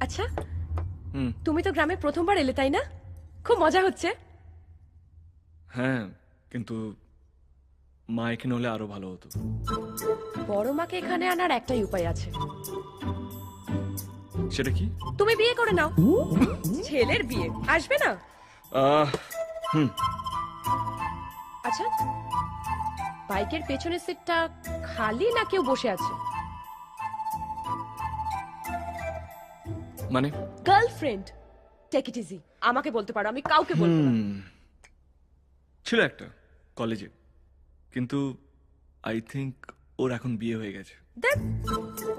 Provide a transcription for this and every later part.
আচ্ছা তুমি তো গ্রামে প্রথমবার এলে তাই না? খুব মজা হচ্ছে। হ্যাঁ, কিন্তু মা এখানে হলে আরো ভালো হতো। বড় মাকে এখানে আনার একটাই উপায় আছে। সেটা কি? তুমি বিয়ে করে নাও। ছেলের বিয়ে আসবে না? আহ, আচ্ছা, বাইকের পেছনের সিটটা খালি না কেউ বসে আছে? মানে? গার্লফ্রেন্ড। টেক ইট ইজি, আমাকে বলতে পারো, আমি কাউকে বলবো না। ছিল একটা কলেজে, কিন্তু আই থিংক ওর এখন বিয়ে হয়ে গেছে। দেখ,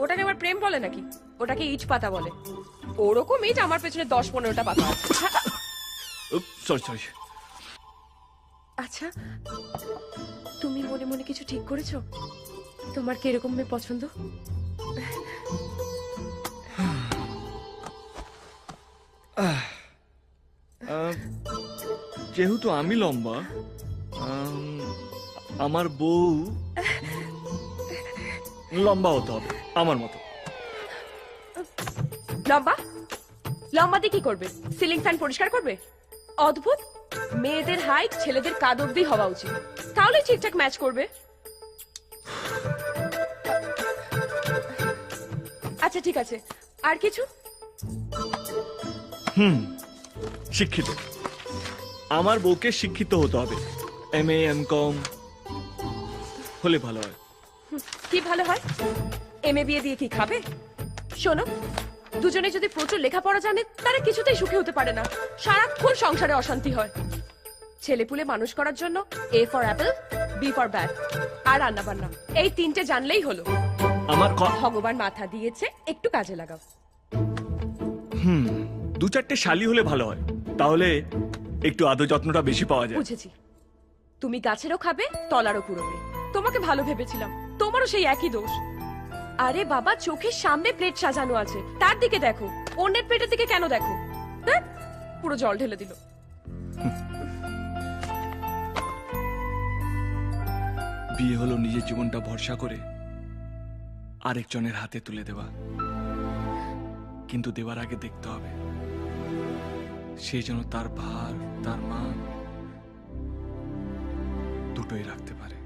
ওটাকে আবার প্রেম বলে নাকি? ওটাকে ইট পাতা বলে। ওরকম ইট আমার পেছনে 10-15টা পাতা আছে। Sorry sorry. আচ্ছা, তুমি মনে মনে কিছু ঠিক করেছো? তোমার কি এরকম মেয়ে পছন্দ? যেহেতু আমি লম্বা, আমার বউ লম্বা হতে হবে আমার মতো। লম্বা? লম্বা দিয়ে কি করবে? সিলিং ফ্যান পরিষ্কার করবে? অদ্ভুত। মেয়েদের হাইট ছেলেদের কাঁধ অব্দি হওয়া উচিত, তাহলে ঠিকঠাক ম্যাচ করবে। আচ্ছা ঠিক আছে, আর কিছু? শিক্ষিত। আমার বউকে শিক্ষিত হতে হবে, MA MCom হলে ভালো হয়। কি ভালো হয়? এমএ বিয়ে দিয়ে কি খাবে? শোনো, দুজনে যদি প্রচুর লেখাপড়া জানে তারা কিছুতেই সুখী হতে পারে না, সারাক্ষণ সংসারে অশান্তি হয়। ছেলেপুলে মানুষ করার জন্য A for apple, B for bat, আর রান্না বান্না, এই 3টে জানলেই হলো। আমার ভগবান মাথা দিয়েছে, একটু কাজে লাগাও। 2-4টে শালি হলে ভালো হয়, তাহলে একটু আদর যত্নটা বেশি পাওয়া যায়। বুঝেছি, তুমি গাছেরও খাবে তলারও কুড়োবে। তোমাকে ভালো ভেবেছিলাম, তোমারও সেই একই দোষ। আরে বাবা, চোখের সামনে প্লেট সাজানো আছে, তার দিকে দেখো, অন্যের প্লেটের দিকে কেন দেখো? দেখ, পুরো জল ঢেলে দিল। বিয়ে হলো নিজের জীবনটা ভরসা করে আরেকজনের হাতে তুলে দেওয়া, কিন্তু দেওয়ার আগে দেখতে হবে সে যেন তার ভার, তার মান দুটোই রাখতে পারে।